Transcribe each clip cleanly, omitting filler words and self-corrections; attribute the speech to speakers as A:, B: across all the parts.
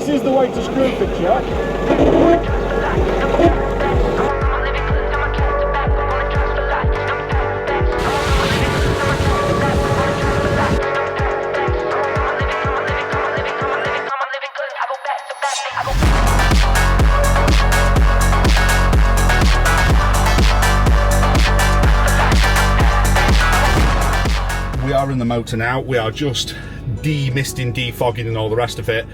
A: this is the way to screw fix, yeah?
B: We are in the motor now. We are just de-misting, defogging and all the rest of it.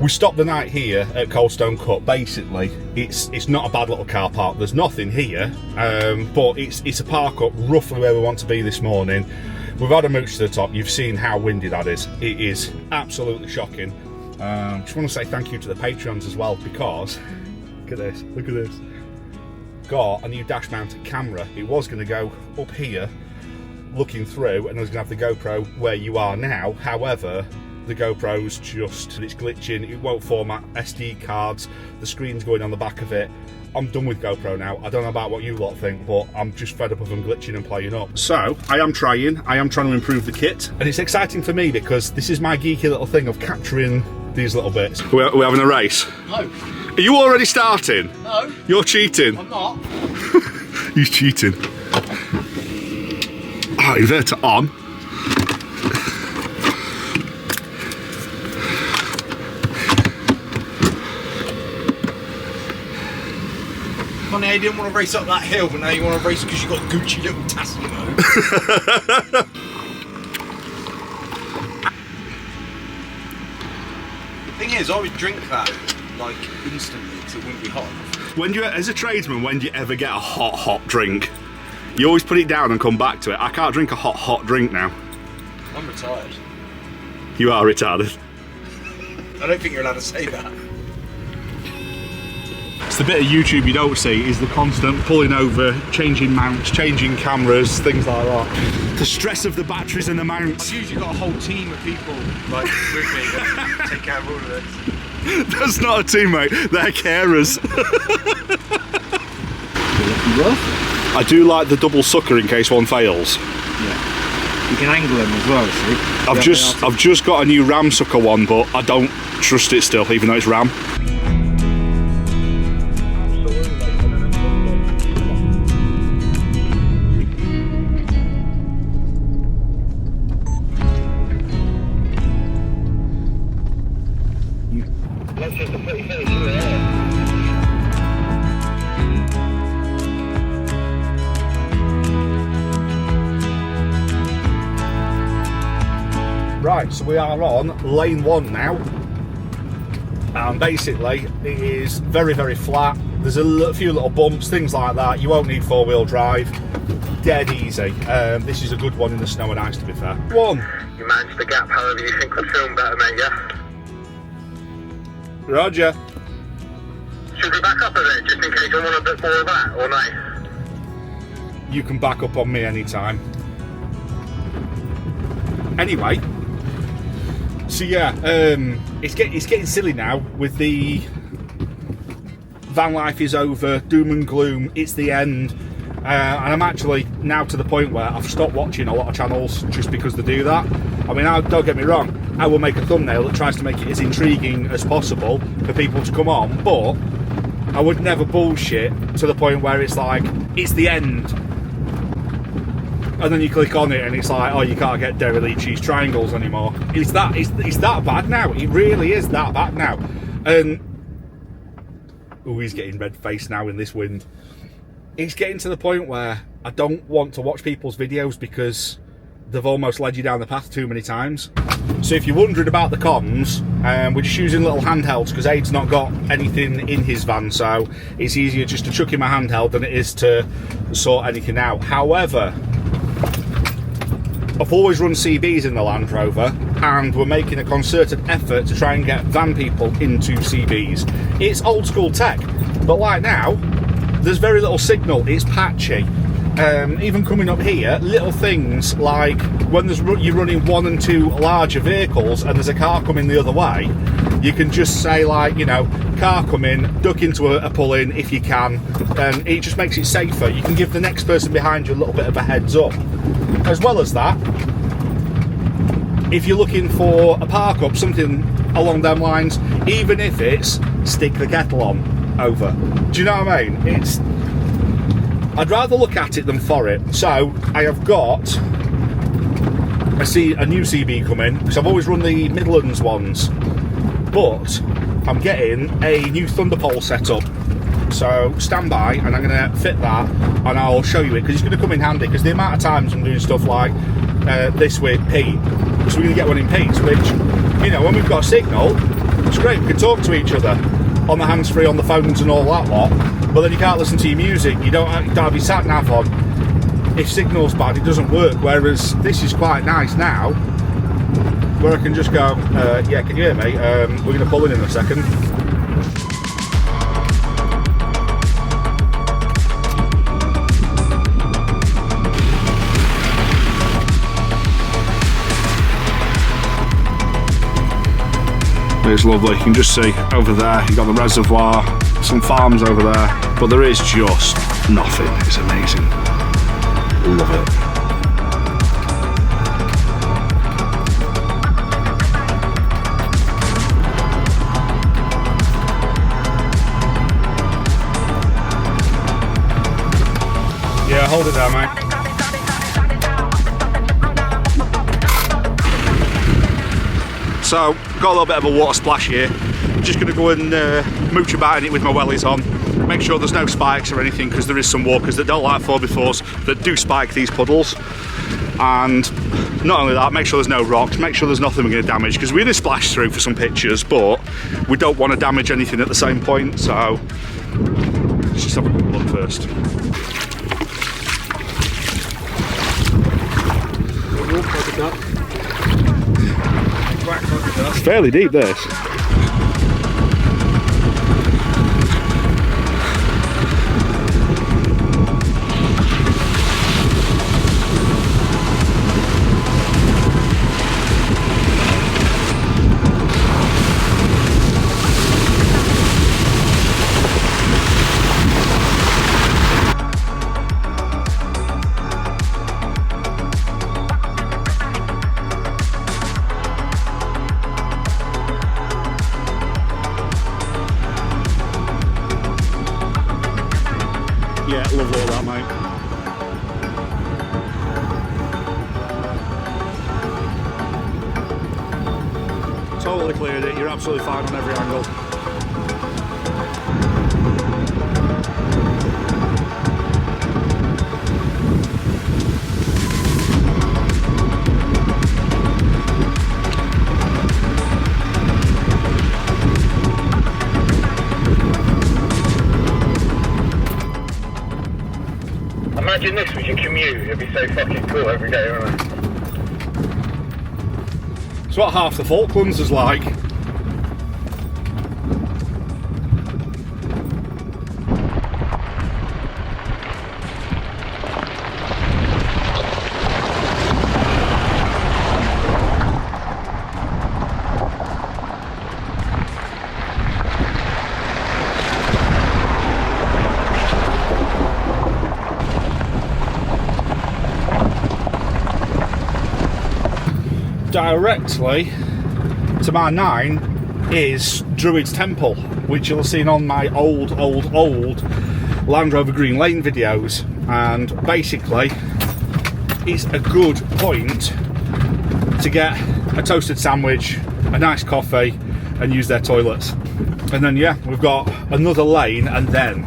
B: We stopped the night here at Coldstone Cut. Basically, it's not a bad little car park. There's nothing here, but it's a park up roughly where we want to be this morning. We've had a mooch to the top. You've seen how windy that is. It is absolutely shocking. Just want to say thank you to the Patreons as well, because look at this, look at this. Got a new dash mounted camera. It was going to go up here looking through, and I was going to have the GoPro where you are now. However, the GoPro's it's glitching. It won't format SD cards. The screen's going on the back of it. I'm done with GoPro now. I don't know about what you lot think, but I'm just fed up of them glitching and playing up. So I am trying to improve the kit, and it's exciting for me because this is my geeky little thing of capturing these little bits. We're having a race.
C: No.
B: Are you already starting?
C: No.
B: You're cheating.
C: I'm not.
B: He's cheating. Oh, inverter on.
C: Funny, I didn't want to race up that hill, but now you want to race because you got Gucci little Tassimo. Thing is, I would drink that like instantly because it wouldn't be hot.
B: When you, as a tradesman, when do you ever get a hot drink? You always put it down and come back to it. I can't drink a hot drink now.
C: I'm retired.
B: You are retarded.
C: I don't think you're allowed to say that.
B: It's the bit of YouTube you don't see, is the constant pulling over, changing mounts, changing cameras, things like that. The stress of the batteries and the mounts.
C: I've usually got a whole team of people like with me that take care of all of this.
B: That's not a team, mate. They're carers. I do like the double sucker in case one fails.
D: Yeah. You can angle them as well, see?
B: I've just got a new ram sucker one, but I don't trust it still, even though it's ram. Right, so we are on lane 1 now, and basically it is very flat. There's a few little bumps, things like that. You won't need 4-wheel drive, dead easy. This is a good one in the snow and ice, to be fair.
E: You managed the gap however you think would film better, mate, yeah?
B: Roger.
E: Should we back up a bit, just in case you want a bit more of that, or no?
B: You can back up on me anytime. Anyway, so yeah, it's getting silly now with the van life is over, doom and gloom, it's the end, and I'm actually now to the point where I've stopped watching a lot of channels just because they do that. I mean, don't get me wrong, I will make a thumbnail that tries to make it as intriguing as possible for people to come on, but I would never bullshit to the point where it's like, it's the end. And then you click on it and it's like, oh, you can't get dairy cheese triangles anymore. It's that bad now. It really is that bad now. And oh, he's getting red faced now in this wind. It's getting to the point where I don't want to watch people's videos because they've almost led you down the path too many times. So if you're wondering about the comms, we're just using little handhelds because Aiden's not got anything in his van, so it's easier just to chuck in my handheld than it is to sort anything out. However, I've always run CBs in the Land Rover, and we're making a concerted effort to try and get van people into CBs. It's old school tech, but like now, there's very little signal, it's patchy. Even coming up here, little things like when you're running 1 and 2 larger vehicles and there's a car coming the other way, you can just say, like, you know, car coming, duck into a pull-in if you can, and it just makes it safer. You can give the next person behind you a little bit of a heads up. As well as that, if you're looking for a park up, something along them lines, even if it's stick the kettle on over. Do you know what I mean? I'd rather look at it than for it. So I have got a new CB coming, because I've always run the Midlands ones, but I'm getting a new Thunder pole set up. So stand by, and I'm going to fit that, and I'll show you it, because it's going to come in handy, because the amount of times I'm doing stuff like this with Pete, so we're going to get one in Pete's, which, you know, when we've got a signal, it's great, we can talk to each other on the hands-free, on the phones and all that lot, but then you can't listen to your music, you don't have your sat-nav on. If signal's bad, it doesn't work, whereas this is quite nice now, where I can just go, yeah, can you hear me? We're going to pull in a second. It's lovely, you can just see over there, you've got the reservoir, some farms over there, but there is just nothing. It's amazing. Love it. Yeah, hold it there, mate. So, got a little bit of a water splash here. Just going to go and mooch about in it with my wellies on. Make sure there's no spikes or anything, because there is some walkers that don't like 4x4s that do spike these puddles. And not only that, make sure there's no rocks, make sure there's nothing we're going to damage, because we're going to splash through for some pictures, but we don't want to damage anything at the same point. So, let's just have a quick look first. It's fairly deep, this. Yeah, lovely that, mate. Totally cleared it, you're absolutely fine on every angle.
E: Imagine this was your commute, it'd be so fucking cool every day, wouldn't it?
B: It's what half the Falklands is like. Directly to my 9 is Druid's Temple, which you'll have seen on my old Land Rover Green Lane videos, and basically it's a good point to get a toasted sandwich, a nice coffee, and use their toilets. And then yeah, we've got another lane, and then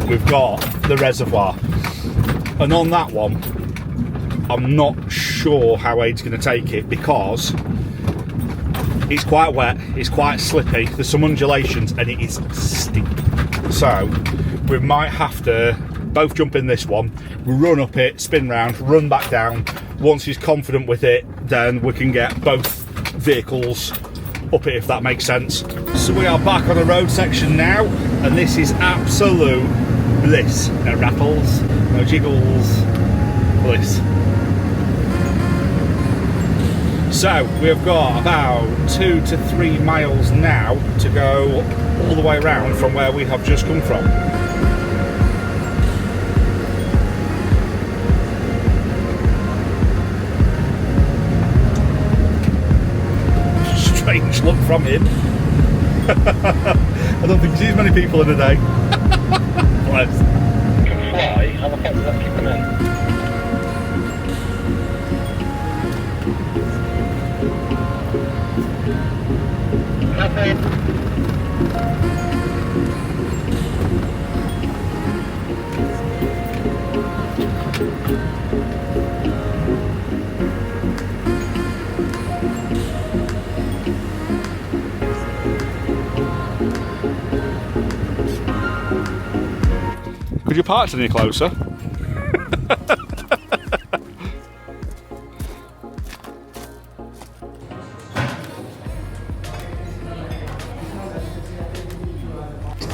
B: we've got the reservoir, and on that one I'm not sure how Aiden's going to take it, because it's quite wet, it's quite slippy, there's some undulations, and it is steep. So we might have to both jump in this one, run up it, spin round, run back down. Once he's confident with it, then we can get both vehicles up it, if that makes sense. So we are back on a road section now, and this is absolute bliss. No rattles, no jiggles, bliss. So we've got about 2 to 3 miles now to go all the way around from where we have just come from. strange look from him. I don't think he sees many people in a day. Bless.
E: Can fly. How the fuck does that keep them in?
B: Could you park any closer?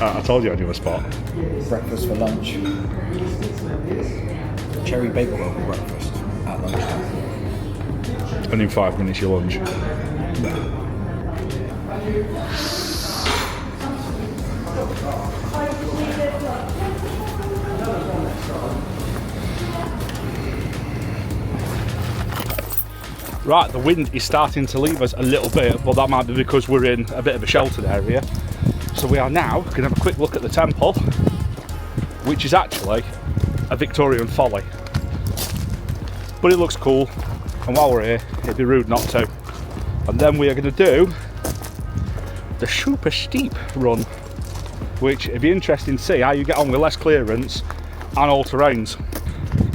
B: I told you I knew a spot.
D: Breakfast for lunch. Cherry bagel roll for breakfast at lunchtime.
B: And in 5 minutes your lunch. Right, the wind is starting to leave us a little bit, but that might be because we're in a bit of a sheltered area. So we are now going to have a quick look at the temple, which is actually a Victorian folly. But it looks cool, and while we're here, it'd be rude not to. And then we are going to do the super steep run, which it'd be interesting to see how you get on with less clearance and all terrains.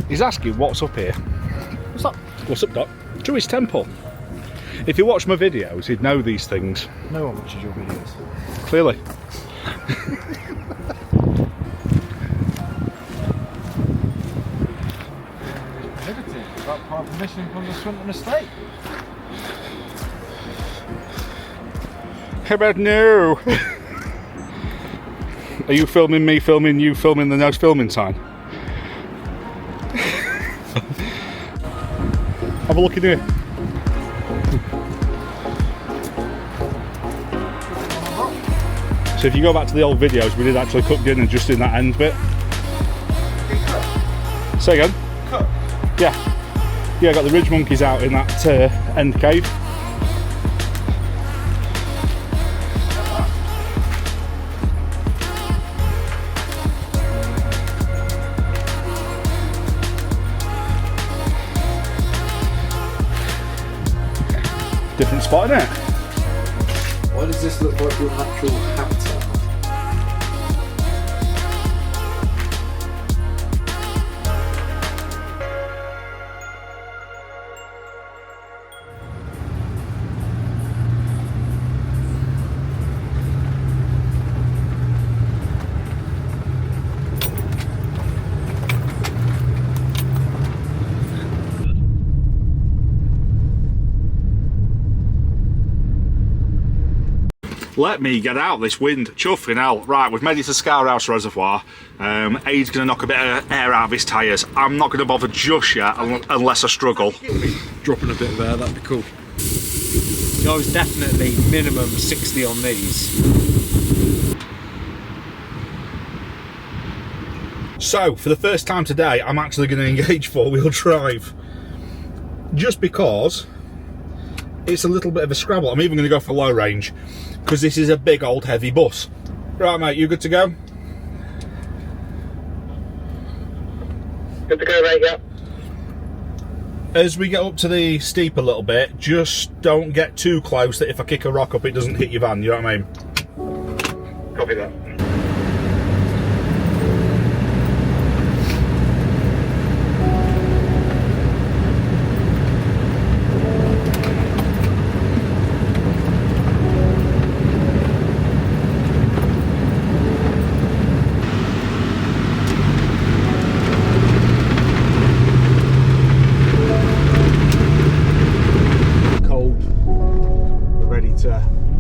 B: He's asking what's up here. What's up? What's up, Doc? Druid's temple. If you watch my videos, you'd know these things.
D: No one watches your videos.
B: Clearly.
D: Liberty, without prior permission from the Swinton estate.
B: How about no? Are you filming me, filming you, filming the no filming sign? Have a look in here. So if you go back to the old videos, we did actually cook dinner just in that end bit. Say again?
C: Cook?
B: Yeah. Yeah, I got the ridge monkeys out in that end cave. Different spot, isn't it?
D: Why does this look like your natural habitat?
B: Let me get out this wind, chuffing out. Right, we've made it to Scarhouse Reservoir. Aiden's going to knock a bit of air out of his tyres. I'm not going to bother just yet unless I struggle.
D: Dropping a bit of air, that'd be cool. I was definitely minimum 60 on these.
B: So, for the first time today, I'm actually going to engage four-wheel drive. Just because it's a little bit of a scrabble. I'm even going to go for low range, because this is a big old heavy bus. Right, mate, you good to go?
E: Good to go, mate, yeah.
B: As we get up to the steep a little bit, just don't get too close that if I kick a rock up it doesn't hit your van, you know what I mean?
E: Copy that.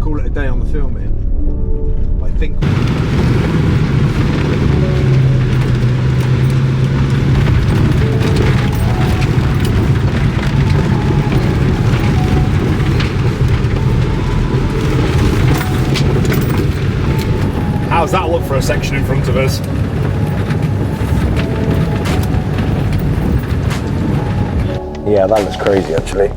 D: Call it a day on the filming. I think
B: How's that look for a section in front of us?
E: Yeah, that looks crazy, actually.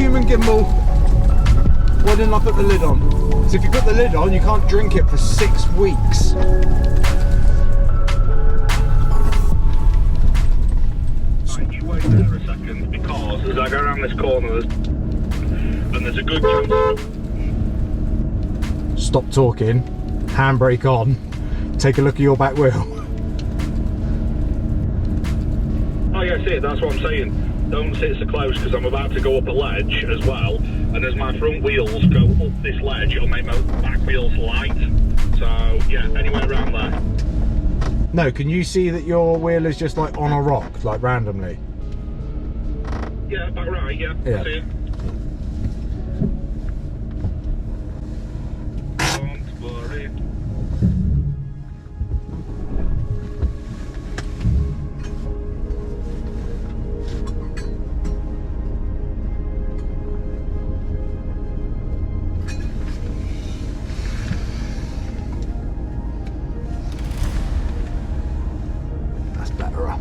D: human gimbal. Why didn't I put the lid on? So if you put the lid on, you can't drink it for 6 weeks.
E: Right, you wait there a second, because as I go around this corner, and there's a good chance.
D: Stop talking, handbrake on, take a look at your back wheel.
E: Oh yeah, see, that's what I'm saying. Don't sit so close, because I'm about to go up a ledge as well, and as my front wheels go up this ledge, it'll make my back wheels light. So yeah, anyway, around there.
D: No, can you see that your wheel is just like on a rock, like randomly?
E: Yeah, back right, yeah.
D: Yeah.
E: I see it. Don't worry.
D: That's better up.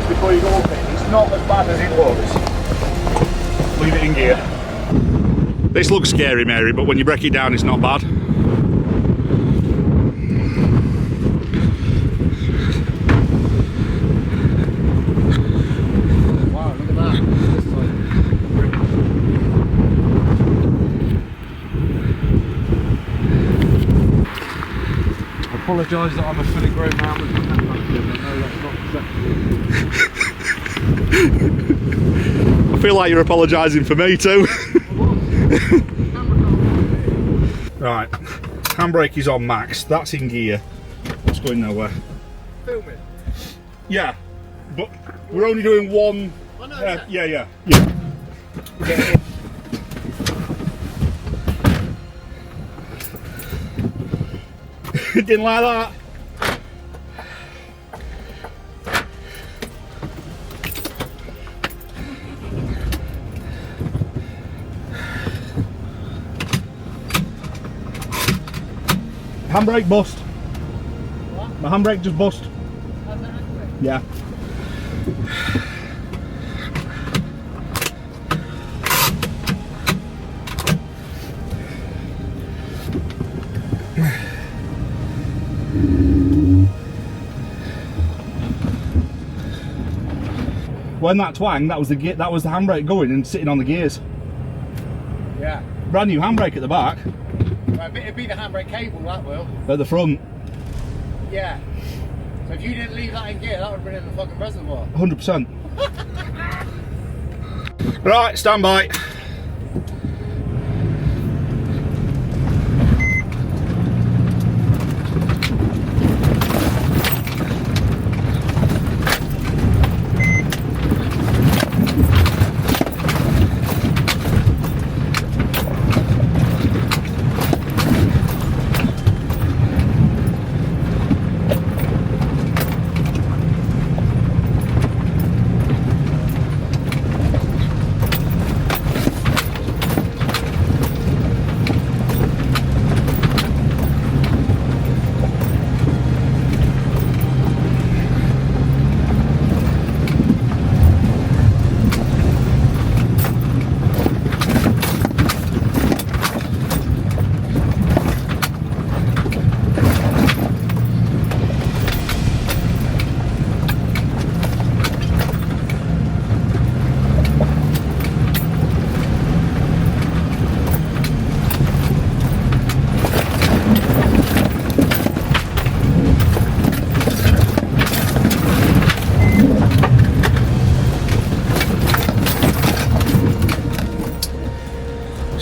B: Before you go up it, it's not as bad as it looks. Leave it in gear. This looks scary, Mary, but when you break it down, it's not bad.
D: Wow, look at that. I apologise that I'm a fully grown man with my hat back in. I know that's not acceptable.
B: I feel like you're apologising for me too. Right, handbrake is on max, that's in gear. It's going nowhere.
D: Filming?
B: Yeah, but we're only doing one.
D: I know,
B: Yeah. Didn't like that. Handbrake bust.
A: What?
B: My handbrake just bust.
A: How's that handbrake?
B: Yeah. When that twanged, that was the handbrake going and sitting on the gears.
A: Yeah.
B: Brand new handbrake at the back,
A: Right, it'd be the handbrake cable, that will.
B: at the front,
A: Yeah. So if you didn't leave that in gear, that would have been in the fucking reservoir.
B: 100%. Right, stand by.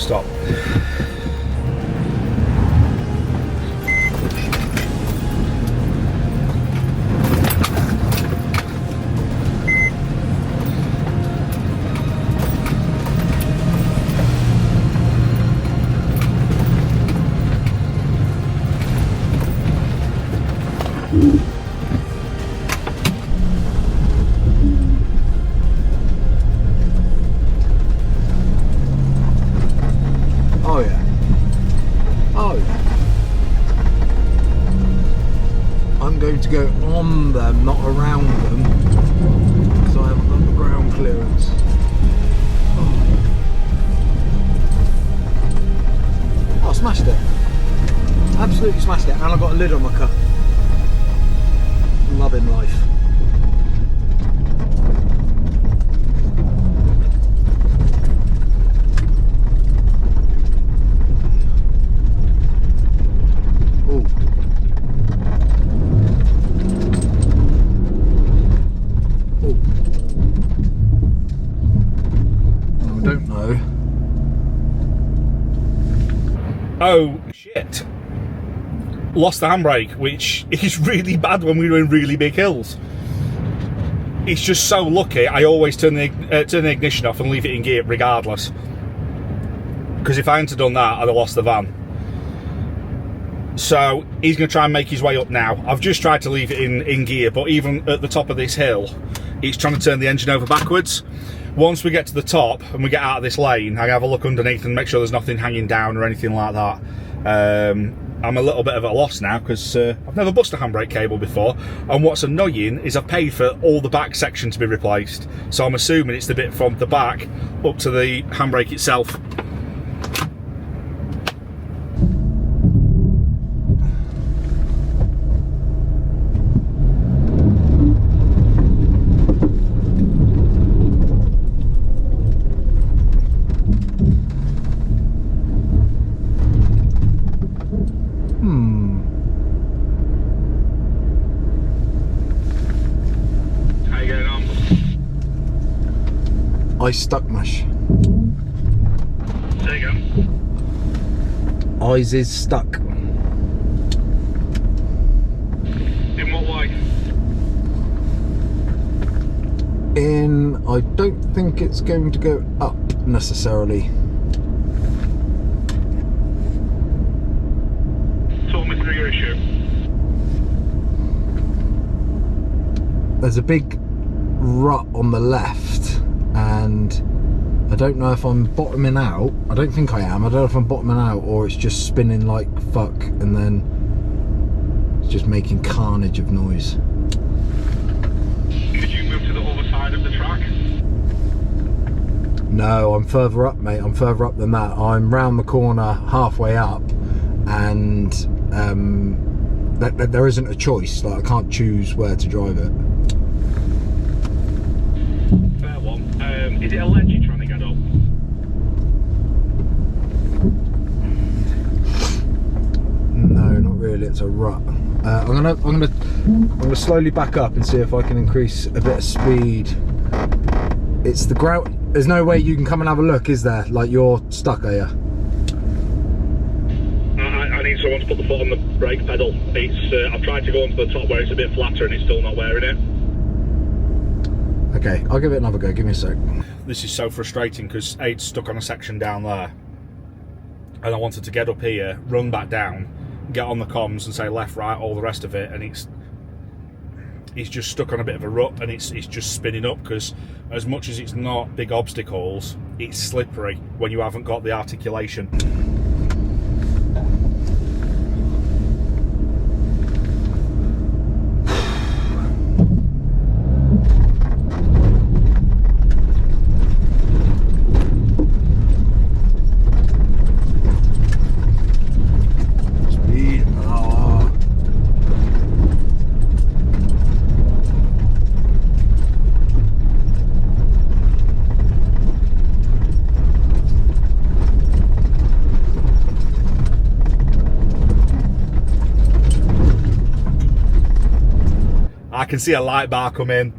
B: stop.
D: Oh yeah. Oh yeah. I'm going to go on them, not around them, because I have underground clearance. Oh, I smashed it. Absolutely smashed it, and I got a lid on my car. Loving life.
B: Oh shit. Lost the handbrake, which is really bad when we're in really big hills. It's just so lucky I always turn the ignition off and leave it in gear regardless. Because if I hadn't done that, I'd have lost the van. So he's going to try and make his way up now. I've just tried to leave it in gear, but even at the top of this hill, it's trying to turn the engine over backwards. Once we get to the top and we get out of this lane, I have a look underneath and make sure there's nothing hanging down or anything like that. I'm a little bit of a loss now because I've never bust a handbrake cable before, and what's annoying is I've paid for all the back section to be replaced, so I'm assuming it's the bit from the back up to the handbrake itself.
D: I stuck mush.
E: There you go.
D: Eyes is stuck.
E: In what way?
D: I don't think it's going to go up necessarily.
E: Talk me through your issue.
D: There's a big rut on the left, and I don't know if I'm bottoming out. I don't think I am. I don't know if I'm bottoming out or it's just spinning like fuck and then it's just making carnage of noise.
E: Could you move to the other side of the track?
D: No, I'm further up, mate. I'm further up than that. I'm round the corner, halfway up, and there isn't a choice. Like, I can't choose where to drive it.
E: Fair one. Is it a ledge you're trying to get up?
D: No, not really. It's a rut. I'm gonna slowly back up and see if I can increase a bit of speed. It's the ground. There's no way you can come and have a look, is there? Like, you're stuck, are you?
E: I need someone to put the foot on the brake pedal. It's I've tried to go onto the top where it's a bit flatter and it's still not wearing it.
D: Okay, I'll give it another go. Give me a sec.
B: This is so frustrating because Aiden's stuck on a section down there, and I wanted to get up here, run back down, get on the comms and say left, right, all the rest of it, and he's just stuck on a bit of a rut, and it's just spinning up because as much as it's not big obstacles, it's slippery when you haven't got the articulation. I can see a light bar come in.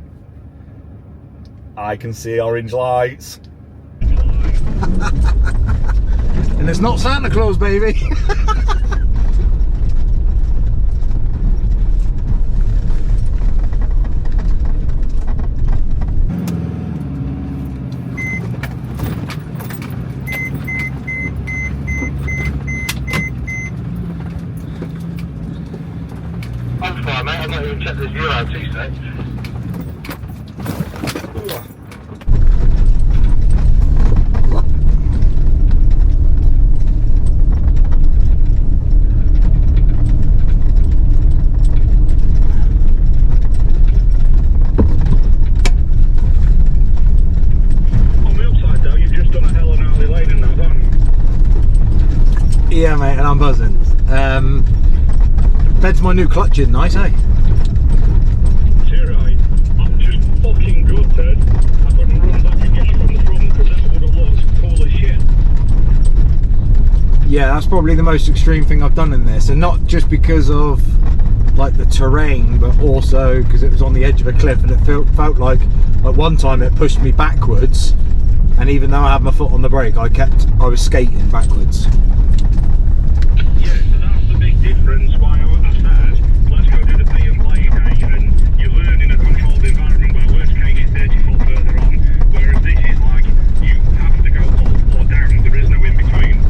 B: I can see orange lights.
D: it's not Santa Claus, baby.
E: I'm fine, mate. I've not even checked this URT today.
D: Yeah, mate, and I'm buzzing. Bed's my new clutch in, nice, eh?
E: Right. I'm just fucking good, Ted. I couldn't run back and get you from the front because that would have looked cool as shit.
D: Yeah, that's probably the most extreme thing I've done in this, and not just because of like the terrain, but also because it was on the edge of a cliff, and it felt like at one time it pushed me backwards, and even though I had my foot on the brake, I was skating backwards.
E: Yeah, so that's the big difference why I said, let's go do the pay and play day, and you learn in a controlled environment where worst case you're 30 foot further on, whereas this is like, you have to go up or down, there is no in between.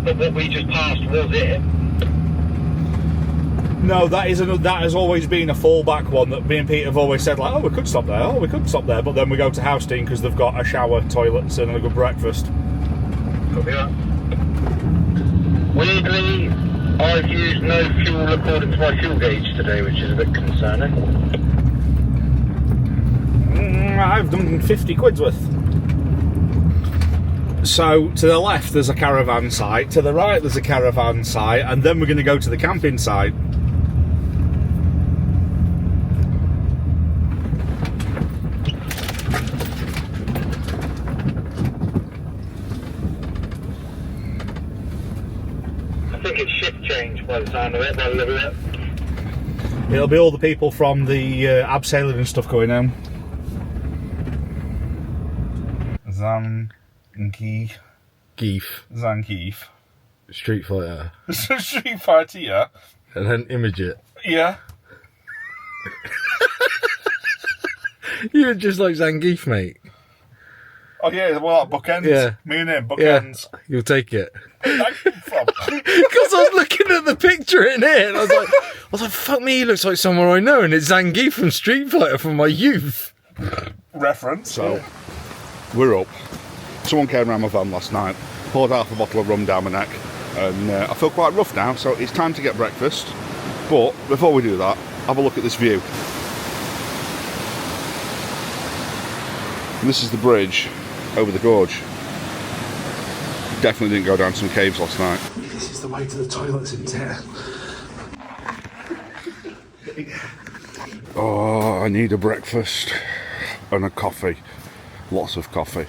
E: But what we just passed was it.
B: No, that has always been a fallback one that me and Pete have always said, like, oh, we could stop there, oh, we could stop there, but then we go to Housestein because they've got a shower, toilets and a good breakfast.
E: Could be that. Weirdly, I've used no fuel according to my fuel gauge today, which is a bit concerning.
B: I've done 50 quid's worth. So, to the left there's a caravan site, to the right there's a caravan site, and then we're going to go to the camping site.
E: I think it's shift change by the sound of it, by the look of it.
B: It'll be all the people from the abseiling and stuff going home. Zangief.
D: Street Fighter.
B: Street Fighter, yeah.
D: And then image it.
B: Yeah.
D: You're just like Zangief, mate.
B: Oh yeah, well, that bookends.
D: Yeah.
B: Me and him, bookends.
D: Yeah, you'll take it.
B: Where did that come from?
D: Because I was looking at the picture in here, and I was like, fuck me, he looks like someone I know, and it's Zangief from Street Fighter from my youth.
B: Reference. So, we're up. Someone came around my van last night, poured half a bottle of rum down my neck, and I feel quite rough now, so it's time to get breakfast. But before we do that, have a look at this view. And this is the bridge over the gorge. Definitely didn't go down some caves last night.
D: This is the way to the toilets in here.
B: Oh, I need a breakfast and a coffee. Lots of coffee.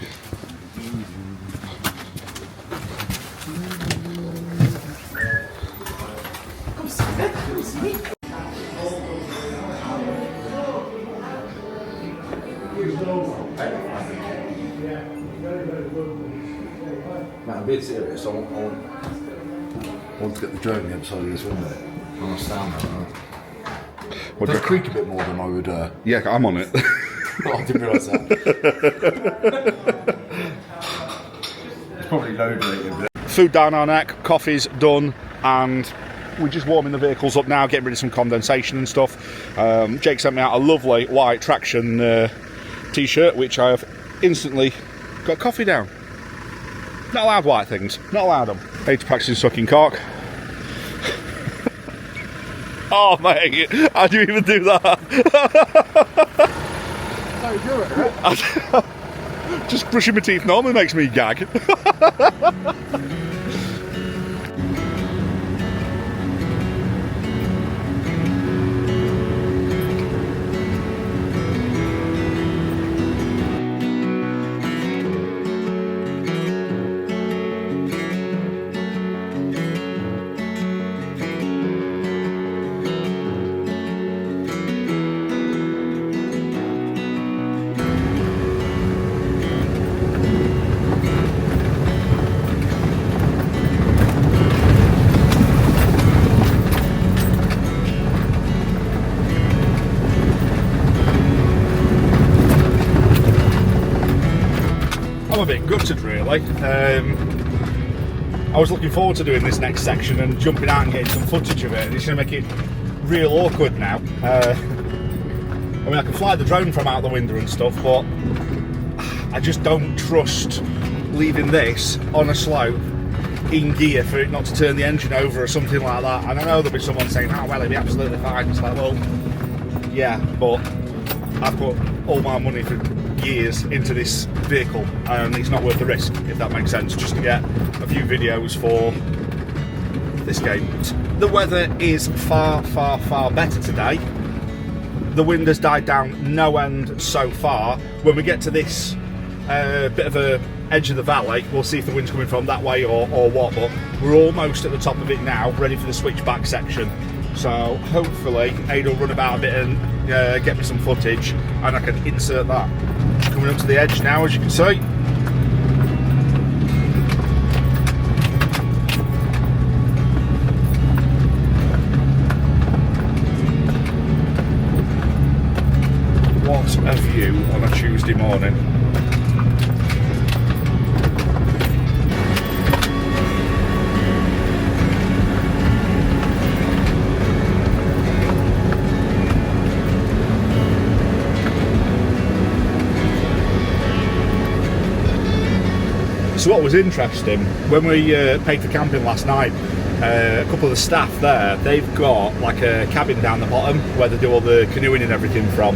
D: Man, I'm being serious. I want to get the drone on the other side of this window. I want to stand there. It does creak a bit more than I would.
B: Yeah, I'm on it.
D: I didn't realise that. It's probably load rated.
B: Food down our neck, coffee's done, and we're just warming the vehicles up now, getting rid of some condensation and stuff. Jake sent me out a lovely white traction t-shirt, which I have instantly got coffee down. Not allowed white things, not allowed them. 80 packs in sucking cock. Oh mate, how do you even do that?
D: How you do it, right?
B: Just brushing my teeth normally makes me gag. gutted really. I was looking forward to doing this next section and jumping out and getting some footage of it. It's going to make it real awkward now. I mean, I can fly the drone from out the window and stuff, but I just don't trust leaving this on a slope in gear for it not to turn the engine over or something like that. And I know there'll be someone saying, oh well, it'll be absolutely fine. It's like, well, yeah, but I've put all my money for years into this vehicle and it's not worth the risk, if that makes sense, just to get a few videos for this game. The weather is far better today. The wind has died down no end so far. When we get to this bit of a edge of the valley, we'll see if the wind's coming from that way or what, but we're almost at the top of it now, ready for the switchback section. So hopefully Aiden will run about a bit and get me some footage and I can insert that. Coming up to the edge now, as you can see. What a view on a Tuesday morning. So what was interesting, when we paid for camping last night, a couple of the staff there, they've got like a cabin down the bottom where they do all the canoeing and everything from,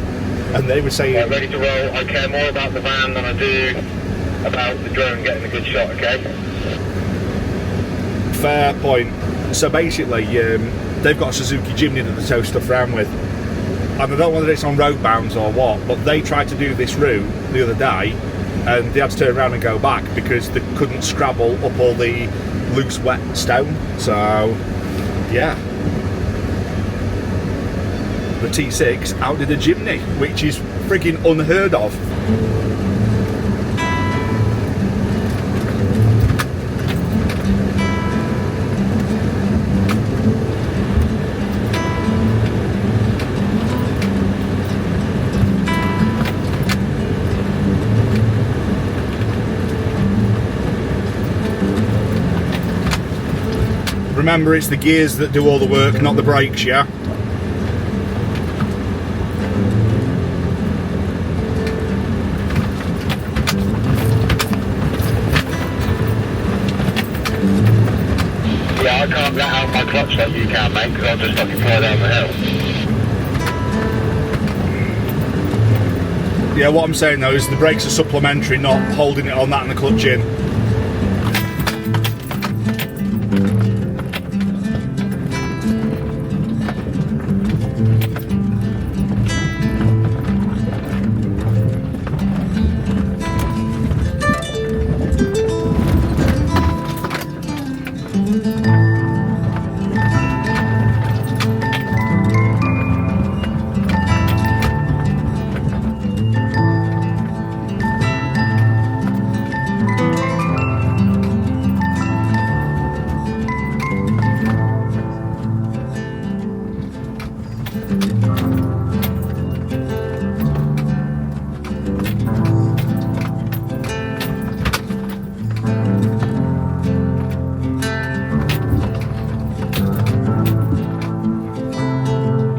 B: and they were saying,
E: ready to roll. I care more about the van than I do about the drone getting a good shot, okay?
B: Fair point. So basically, they've got a Suzuki Jimny that they tow stuff around with, and I don't know whether it's on road bounds or what, but they tried to do this route the other day and they had to turn around and go back because they couldn't scrabble up all the loose wet stone. So yeah, the T6 outdid a Jimny, which is freaking unheard of. Remember, it's the gears that do all the work, not the brakes, yeah?
E: Yeah, I can't let out my clutch like you can, mate, because I'll just fucking fly down the hill.
B: Yeah, what I'm saying though is the brakes are supplementary, not holding it on that and the clutch in.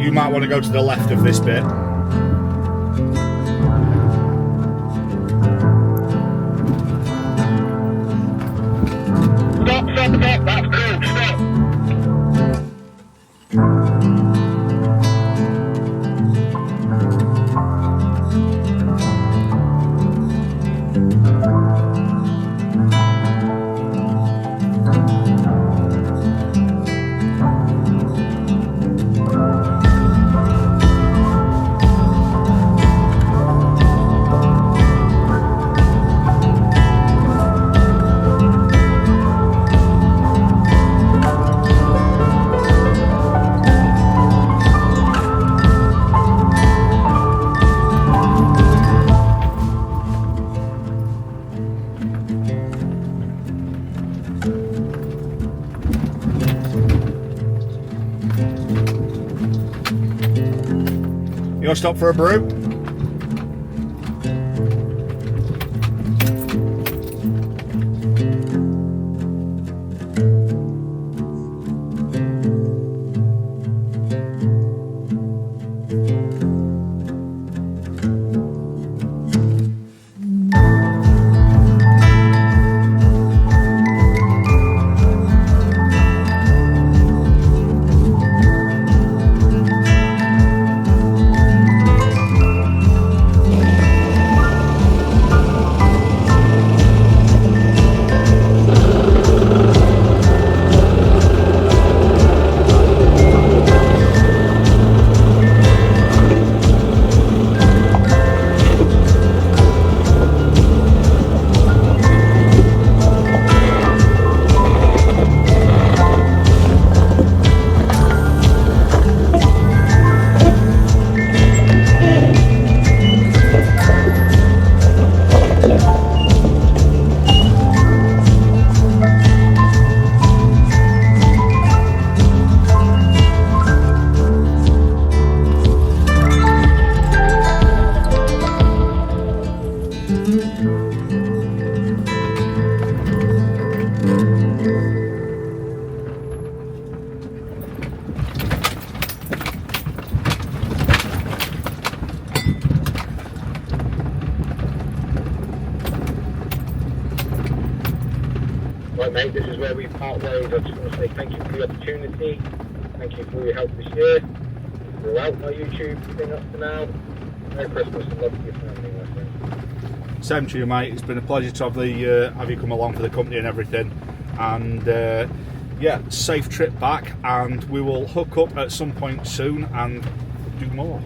B: You might want to go to the left of this bit.
E: Stop, that's cool, stop.
B: You want to stop for a brew?
F: mate, this is where we part ways. I just want to say thank you for the opportunity. Thank you for all your help this year. Throughout my YouTube thing up to now. Merry Christmas and love to your family, my friend.
B: Same to you, mate. It's been a pleasure to have you come along for the company and everything. And yeah, safe trip back, and we will hook up at some point soon and do more.